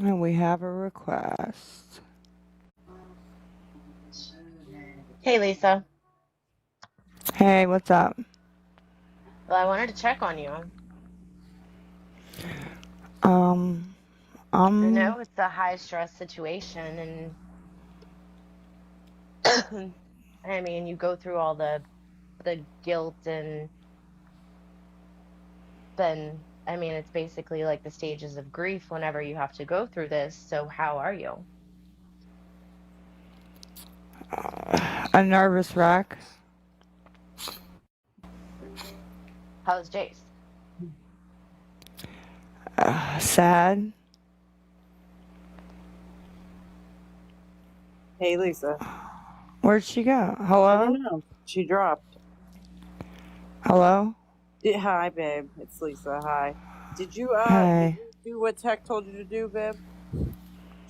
And we have a request. Hey, Lisa. Hey, what's up? Well, I wanted to check on you. Um, I um, know it's a high stress situation, and I mean, you go through all the guilt, and then I mean, it's basically like the stages of grief whenever you have to go through this. So, how are you? a nervous wreck. How's Jace? Sad. Hey, Lisa. Where'd she go? I don't Hello? know. She dropped. Hello? Hi, babe. It's Lisa. Hi. Did Hey. you do what Tech told you to do, babe? Did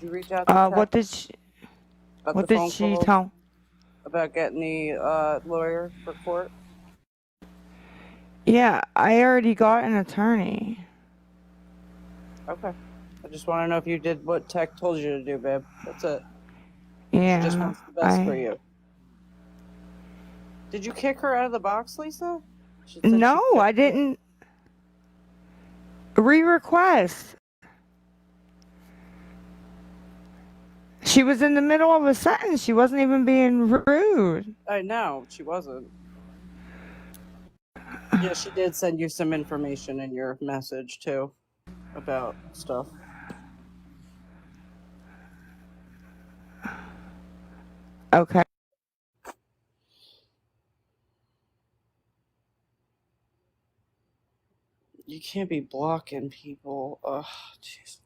you reach out to Tech What did she, about what the did phone she calls tell? about getting the lawyer for court? Yeah, I already got an attorney. Okay. I just want to know if you did what Tech told you to do, babe. That's it. She just Yeah, wants the best for you. Did you kick her out of the box, Lisa? She said she No, kicked I you. didn't. Re-request. She was in the middle of a sentence. She wasn't even being rude. I know. She wasn't. Yeah, she did send you some information in your message, too, about stuff. Okay. You can't be blocking people. Ugh, jeez.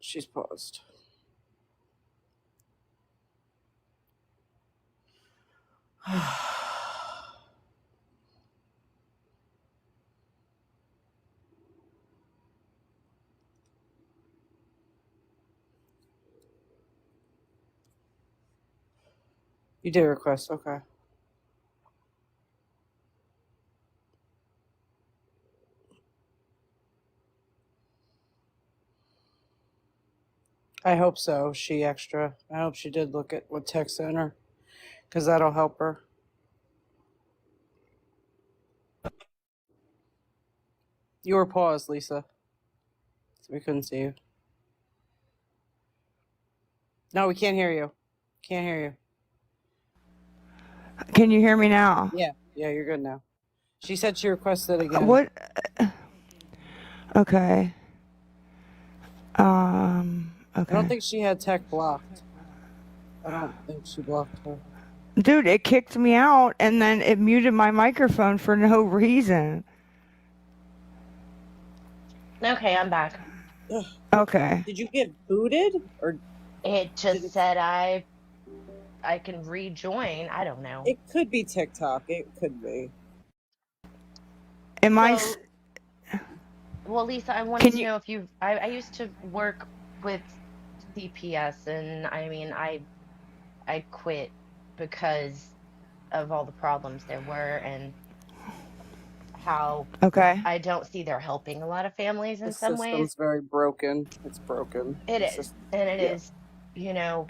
She's paused. You did request, okay. I hope so. I hope she did look at what Tech sent her, because that'll help her. You were paused, Lisa. So we couldn't see you. No, we can't hear you. Can't hear you. Can you hear me now? Yeah, you're good now. She said she requested again. What? Okay. Okay. I don't think she had Tech blocked. I don't think she blocked her. Dude, it kicked me out and then it muted my microphone for no reason. Okay, I'm back. Ugh. Okay. Did you get booted or It just said I can rejoin. I don't know. It could be TikTok. It could be. Am I? So, well, Lisa, I wanted Can to you? know if you. I used to work with CPS, and I mean, I quit because of all the problems there were, and how Okay. I don't see they're helping a lot of families The in some ways. system's very broken. It's broken. It The is, system, and it yeah. is, you know,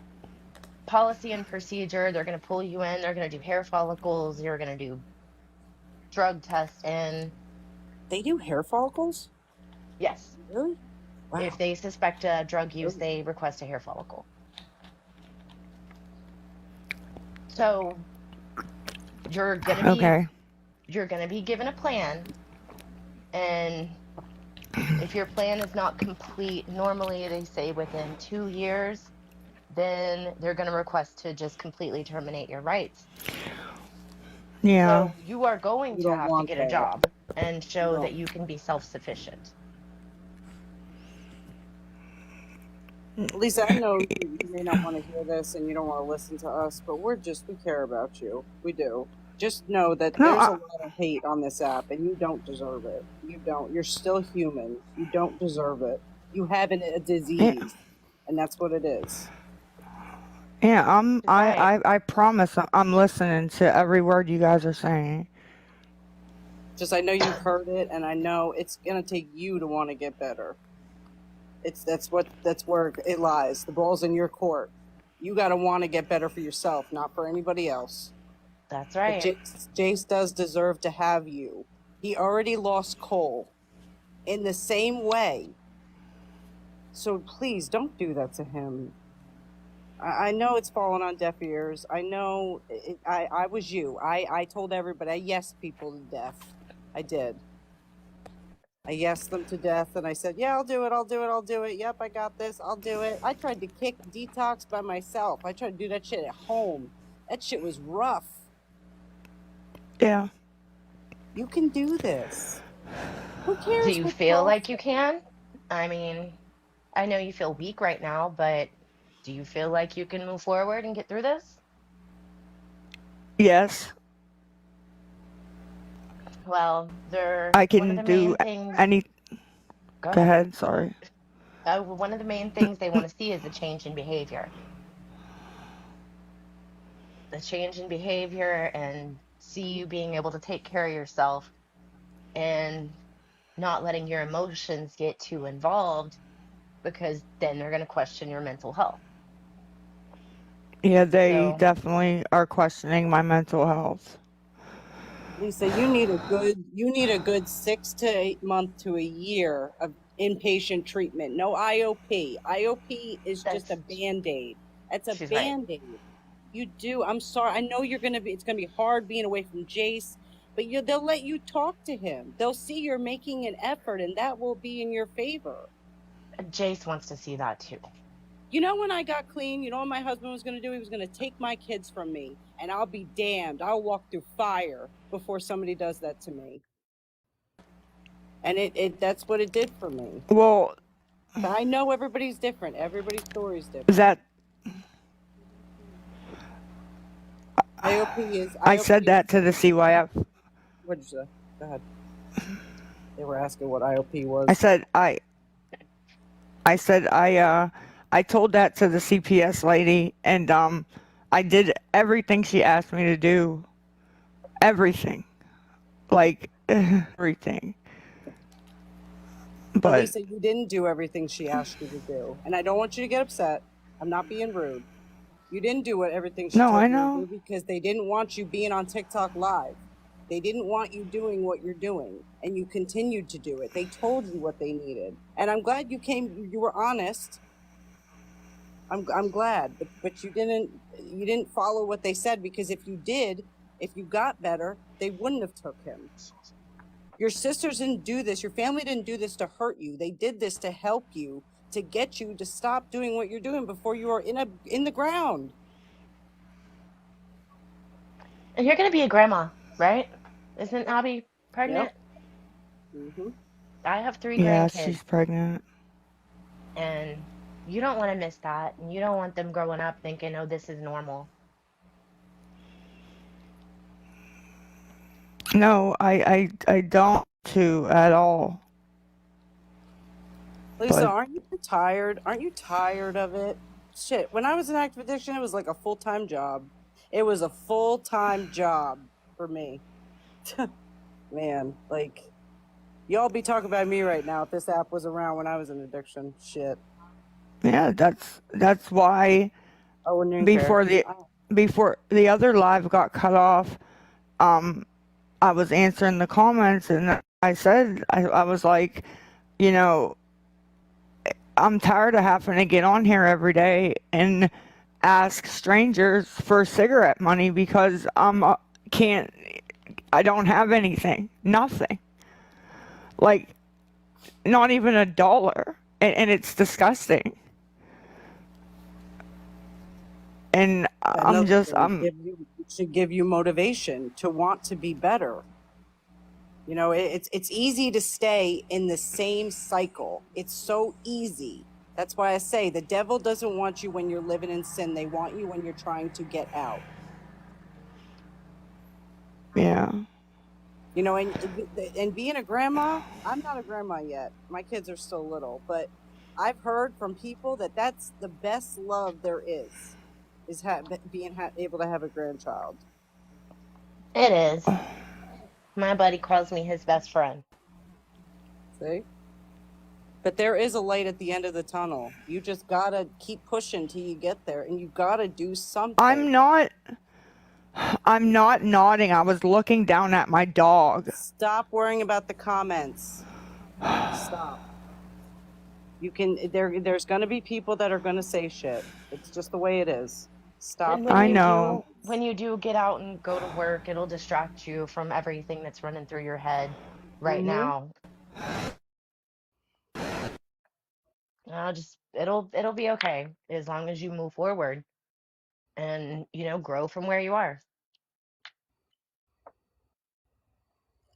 policy and procedure. They're going to pull you in. They're going to do hair follicles. You're going to do drug tests, and They do hair follicles? yes, Really? Wow. if they suspect a drug use, they request a hair follicle. So you're going to be Okay. you're going to be given a plan, and if your plan is not complete, normally they say within 2 years, then they're going to request to just completely terminate your rights. Yeah. So you are going You to don't have to want get a that. job and You show that don't. you can be self-sufficient. Lisa, I know you may not want to hear this and you don't want to listen to us, but we care about you. We do. Just know that No. there's a lot of hate on this app and you don't deserve it. You don't. You're still human. You don't deserve it. You have a disease. and that's what it is. Yeah, Right. I promise I'm listening to every word you guys are saying. Just I know you've heard it, and I know it's gonna take you to want to get better. That's where it lies. The ball's in your court. You got to want to get better for yourself, not for anybody else. That's But right. Jace does deserve to have you. He already lost Cole in the same way. So please don't do that to him. I know it's fallen on deaf ears. I know I was you. I told everybody I yes people to death. I did. I yes them to death, and I said, yeah, I'll do it. I'll do it. I'll do it. Yep, I got this. I'll do it. I tried to kick detox by myself. I tried to do that shit at home. That shit was rough. Yeah. You can do this. Who Do cares you what feel Cole like you said? can? I mean, I know you feel weak right now, but do you feel like you can move forward and get through this? Yes, Well, I one of can the do main things, any. go Go ahead. ahead. Sorry. One of the main things they want to see is a change in behavior. The change in behavior and see you being able to take care of yourself and not letting your emotions get too involved because then they're going to question your mental health. Yeah, they So, definitely are questioning my mental health. Lisa, you need a good 6 to 8 months to a year of inpatient treatment. No IOP. IOP is just a that's, band-aid. It's a she's right. band-aid. You do. I'm sorry. I know it's gonna be hard being away from Jace, but they'll let you talk to him. They'll see you're making an effort, and that will be in your favor. Jace wants to see that too. You know, when I got clean, you know what my husband was going to do? He was going to take my kids from me, and I'll be damned. I'll walk through fire before somebody does that to me. And that's what it did for me. Well, But I know everybody's different. Everybody's story is different. that I said that to the CYF. What did you say? Go ahead. They were asking what IOP was. I told that to the CPS lady, and I did everything she asked me to do. Everything, like everything. But But Lisa, you didn't do everything she asked you to do, and I don't want you to get upset. I'm not being rude. You didn't do everything she no, told I you to know. do because they didn't want you being on TikTok live. They didn't want you doing what you're doing, and you continued to do it. They told you what they needed, and I'm glad you came. You were honest. I'm glad, but you didn't follow what they said, because if you did, if you got better, they wouldn't have took him. Your sisters didn't do this. Your family didn't do this to hurt you. They did this to help you, to get you to stop doing what you're doing before you are in the ground. And you're going to be a grandma, right? Isn't Abby pregnant? Yep. Mm-hmm. I have 3 Yeah, grandkids, she's pregnant. and you don't want to miss that. And you don't want them growing up thinking, oh, this is normal. No, I don't to at all. Lisa, But aren't you tired? Aren't you tired of it? Shit, when I was in active addiction, it was like a full-time job. It was a full-time job for me. Man, like, y'all be talking about me right now if this app was around when I was in addiction. Shit. yeah, that's why I wouldn't even care. before the other live got cut off, I was answering the comments, and I said I was like, you know, I'm tired of having to get on here every day and ask strangers for cigarette money because I don't have anything, nothing, like not even $1, and it's disgusting. And It should give you motivation to want to be better. You know, it's easy to stay in the same cycle. It's so easy. That's why I say the devil doesn't want you when you're living in sin. They want you when you're trying to get out. yeah. You know, and being a grandma, I'm not a grandma yet. My kids are still little, but I've heard from people that that's the best love there is being able to have a grandchild. It is. My buddy calls me his best friend. See? But there is a light at the end of the tunnel. You just gotta keep pushing till you get there, and you gotta do something. I'm not nodding. I was looking down at my dog. Stop worrying about the comments. Stop. You can. There's gonna be people that are gonna say shit. It's just the way it is. Stop. And when I you know. when you do get out and go to work, it'll distract you from everything that's running through your head right now. It'll be okay as long as you move forward and grow from where you are.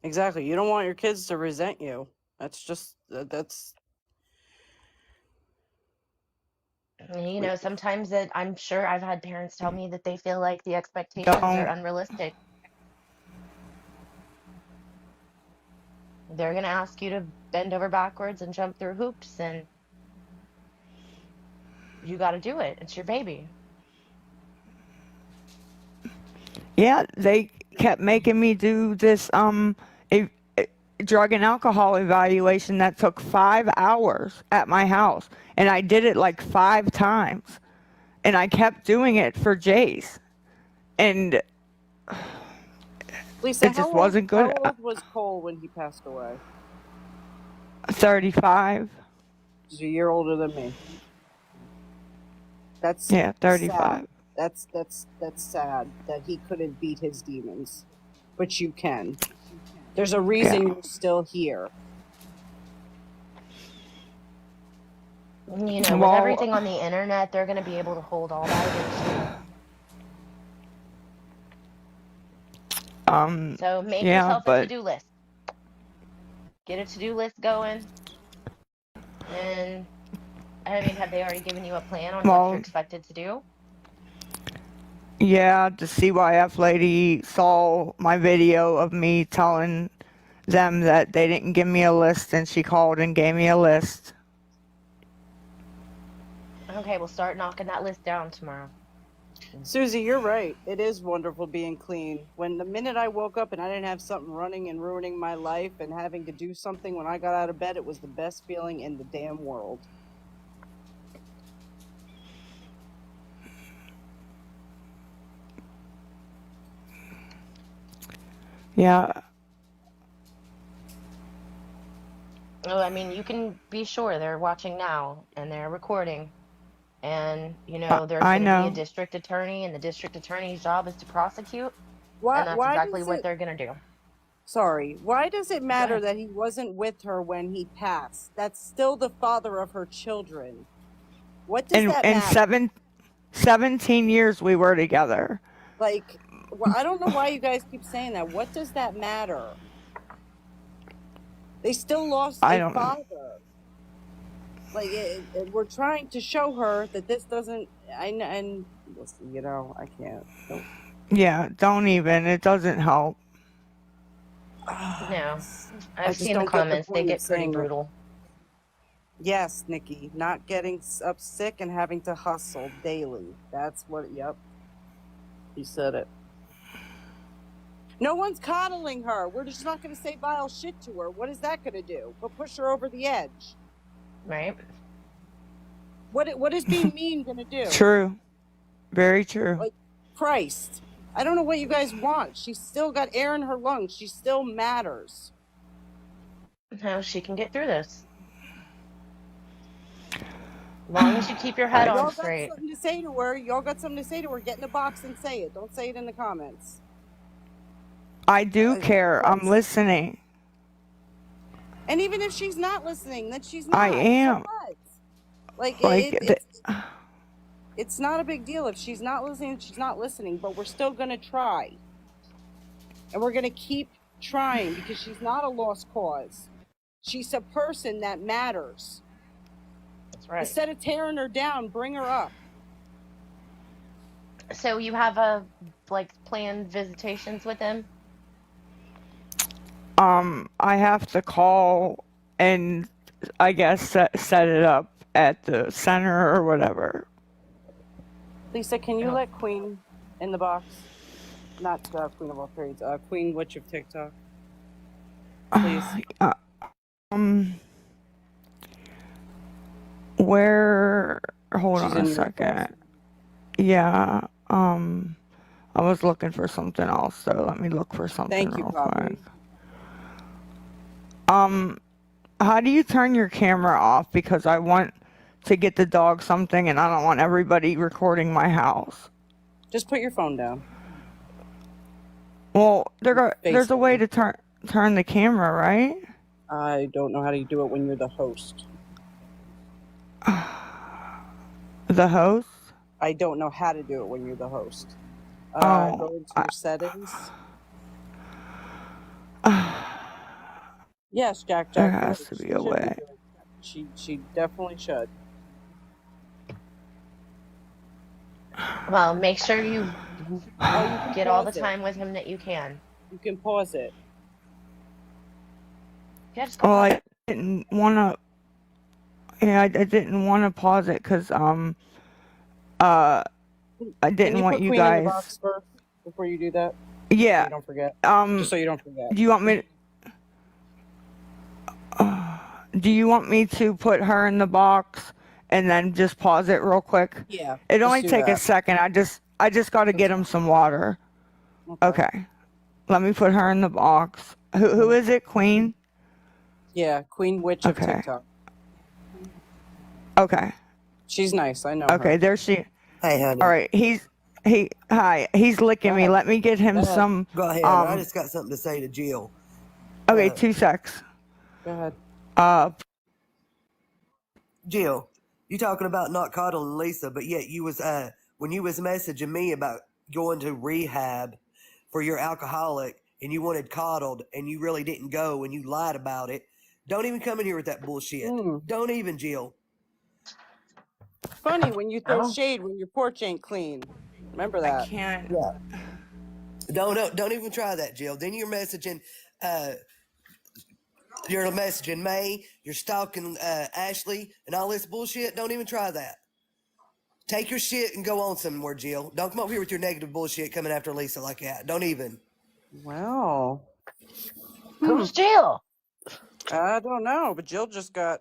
Exactly. You don't want your kids to resent you. That's just that's. Sometimes I'm sure I've had parents tell me that they feel like the expectations are unrealistic. They're going to ask you to bend over backwards and jump through hoops, and you got to do it. It's your baby. Yeah, they kept making me do this a drug and alcohol evaluation that took 5 hours at my house, and I did it like 5 times, and I kept doing it for Jace, and Lisa, it just wasn't good. How old was Cole when he passed away? 35. He's a year older than me. That's 35. Sad. That's sad that he couldn't beat his demons, but you can. There's a reason you're still here. With everything on the internet, they're going to be able to hold all that against you. So make yourself a to-do list. Get a to-do list going. And have they already given you a plan on what you're expected to do? Yeah, the CYF lady saw my video of me telling them that they didn't give me a list, and she called and gave me a list. Okay, we'll start knocking that list down tomorrow. Susie, you're right. It is wonderful being clean. When the minute I woke up and I didn't have something running and ruining my life and having to do something when I got out of bed, it was the best feeling in the damn world. Yeah. Oh, you can be sure they're watching now and they're recording. And, there's going to be a district attorney, and the district attorney's job is to prosecute. And that's exactly what they're going to do. Sorry. Why does it matter that he wasn't with her when he passed? That's still the father of her children. What does that matter? In 17 years we were together. Like, I don't know why you guys keep saying that. What does that matter? They still lost a father. Like, we're trying to show her that this doesn't. And listen, I can't. Nope. Yeah, don't even. It doesn't help. No, I've seen the comments. They get pretty brutal. Yes, Nikki, not getting up sick and having to hustle daily. That's what. Yep. You said it. No one's coddling her. We're just not going to say vile shit to her. What is that going to do? But push her over the edge. Right. What is being mean going to do? True. Very true. Like, Christ. I don't know what you guys want. She's still got air in her lungs. She still matters. How she can get through this. As long as you keep your head on straight. Y'all got something to say to her. Y'all got something to say to her. Get in the box and say it. Don't say it in the comments. I do care. I'm listening. And even if she's not listening, then she's not. I am. It's not a big deal. If she's not listening, she's not listening. But we're still going to try. And we're going to keep trying because she's not a lost cause. She's a person that matters. That's right. Instead of tearing her down, bring her up. So you have planned visitations with him? I have to call and I guess set it up at the center or whatever. Lisa, can you Oh. let Queen in the box? Not Queen of all trades. Queen Witch of TikTok. Please. Where? Hold She's on in a your box. second. Yeah. I was looking for something else, so let me look for something Thank you, real Poppy. quick. How do you turn your camera off? Because I want to get the dog something, and I don't want everybody recording my house. Just put your phone down. Well, there's a way FaceTime. to turn the camera, right? I don't know how to do it when you're the host. The host? I don't know how to do it when you're the host. Go into your settings. Yes, Jack. There you're has right. to She be a should way. doing it. She definitely should. Well, make sure you get all the pause it. time with him that you can. You can pause it. Yeah, just go Well, pause I it. didn't want to. Yeah, I didn't want to pause it because I Can didn't you want put you Queen in the guys. box first before you do that? Yeah. So you don't forget. Um. Just so you don't forget. Do you want me? Do you want me to put her in the box and then just pause it real quick? Yeah. It just only do take a that. second. I just got to get him some water. Okay. Let me put her in the box. Who is it? Queen? Yeah, Queen Witch of Okay. TikTok. Okay. She's nice. I know Okay. her. There she. Hey, honey. All right. Hi. He's licking me. Let me get him some. Go ahead. I just got something to say to Jill. Okay. 2 secs. Go ahead. Jill, you talking about not coddling Lisa, but yet you was when you was messaging me about going to rehab for your alcoholic and you wanted coddled and you really didn't go and you lied about it. Don't even come in here with that bullshit. Don't even, Jill. Funny when you throw Oh. shade when your porch ain't clean. Remember that. I can't. Yeah. Don't even try that, Jill. Then you're messaging May, you're stalking Ashley and all this bullshit. Don't even try that. Take your shit and go on somewhere, Jill. Don't come up here with your negative bullshit coming after Lisa like that. Don't even. Well, Who's Jill? I don't know, but Jill just got,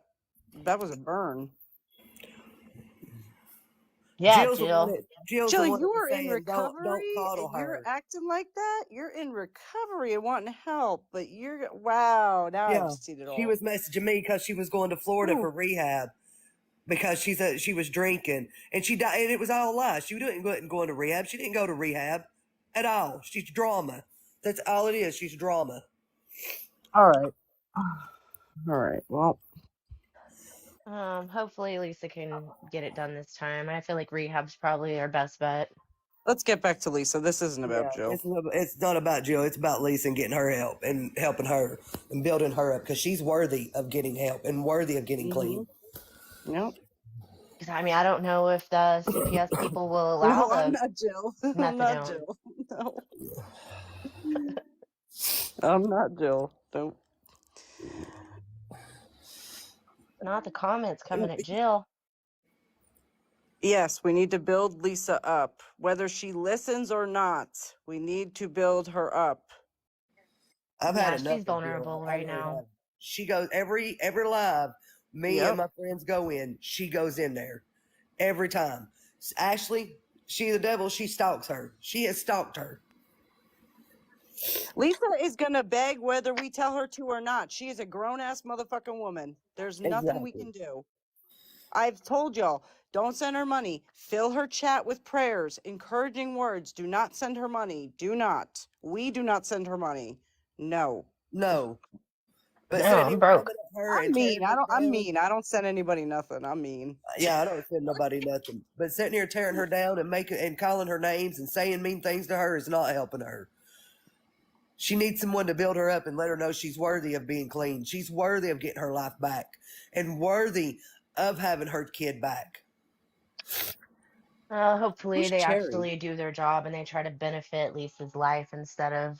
that was a burn. Yeah, Jill's Jill. Jill, you are in saying, recovery don't coddle and you're her. acting like that? You're in recovery and wanting help, but you're, wow, now I've seen it all. She was messaging me because she was going to Florida for rehab because she was drinking and she died, and it was all a lie. She didn't go into rehab. She didn't go to rehab at all. She's drama. That's all it is. She's drama. All right. All right. Well, Hopefully Lisa can get it done this time. I feel like rehab's probably our best bet. let's get back to Lisa. This isn't about Jill. It's not about Jill. It's about Lisa and getting her help and helping her and building her up because she's worthy of getting help and worthy of getting clean. Yep. Because I mean, I don't know if the CPS people will allow No, the I'm not Jill. I'm not methadone. Jill. No. I'm not Jill. Don't. Not the comments coming at Jill. Yes, we need to build Lisa up. Whether she listens or not, we need to build her up. I've had enough. She's vulnerable right now. She goes every live. Me and my friends go in. She goes in there every time. Ashley, she the devil. She stalks her. She has stalked her. Lisa is gonna beg whether we tell her to or not. She is a grown-ass motherfucking woman. There's nothing we can do. I've told y'all, don't send her money. Fill her chat with prayers, encouraging words. Do not send her money. Do not. We do not send her money. No. But No, I'm broke. I'm mean. I'm mean. I don't send anybody nothing. I'm mean. Yeah, I don't send nobody nothing. But sitting here tearing her down and calling her names and saying mean things to her is not helping her. She needs someone to build her up and let her know she's worthy of being clean. She's worthy of getting her life back and worthy of having her kid back. Hopefully they actually do their job and they try to benefit Lisa's life instead of,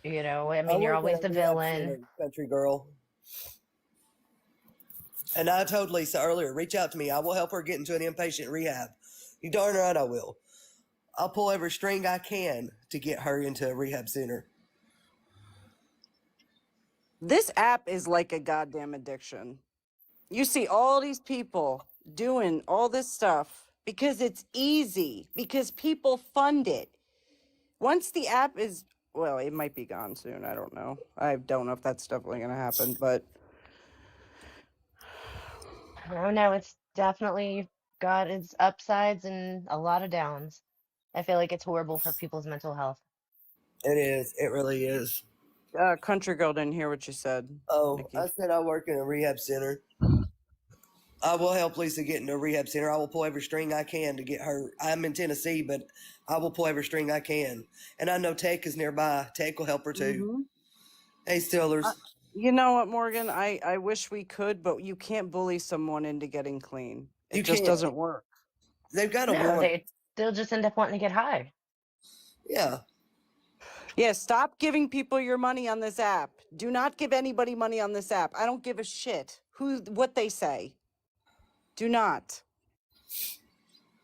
I mean, you're always the villain. Country girl. And I told Lisa earlier, reach out to me. I will help her get into an inpatient rehab. You darn right I will. I'll pull every string I can to get her into a rehab center. This app is like a goddamn addiction. You see all these people doing all this stuff because it's easy, because people fund it. Once the app is, well, it might be gone soon. I don't know. I don't know if that's definitely going to happen, but I don't know. It's definitely got its upsides and a lot of downs. I feel like it's horrible for people's mental health. It is. It really is. Country Girl didn't hear what you said. Oh, Nikki. I said I work in a rehab center. I will help Lisa get into a rehab center. I will pull every string I can to get her. I'm in Tennessee, but I will pull every string I can. And I know Tech is nearby. Tech will help her too. Mhm. Hey, Stillers. You know what, Morgan? I wish we could, but you can't bully someone into getting clean. It You just can't. doesn't work. They've got to No, want it. they'll just end up wanting to get high. Yeah. Yeah, stop giving people your money on this app. Do not give anybody money on this app. I don't give a shit what they say. Do not.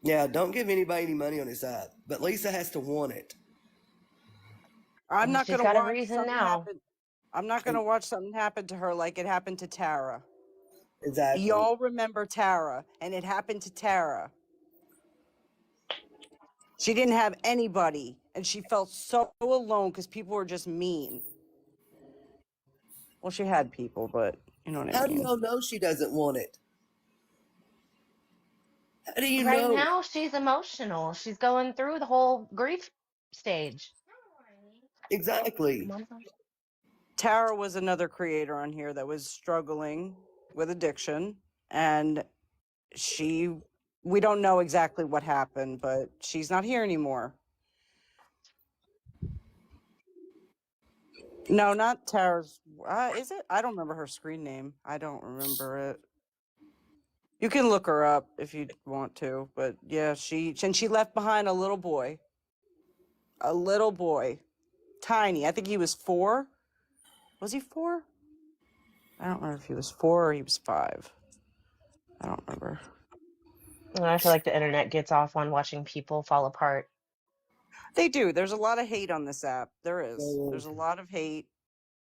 Yeah, don't give anybody any money on this app. But Lisa has to want it. I'm not She's going to got a watch reason something now. happen. I'm not going to watch something happen to her like it happened to Tara. Exactly. Y'all remember Tara, and it happened to Tara. She didn't have anybody, and she felt so alone because people were just mean. Well, she had people, but you know what I How do mean. y'all know she doesn't want it? How do you Right know? now, she's emotional. She's going through the whole grief stage. Exactly. Tara was another creator on here that was struggling with addiction, and we don't know exactly what happened, but she's not here anymore. No, not Tara's. Is it? I don't remember her screen name. I don't remember it. You can look her up if you want to, but yeah, she left behind a little boy. A little boy. Tiny. I think he was 4. Was he 4? I don't remember if he was 4 or he was 5. I don't remember. I feel like the internet gets off on watching people fall apart. They do. There's a lot of hate on this app. There is. There's a lot of hate.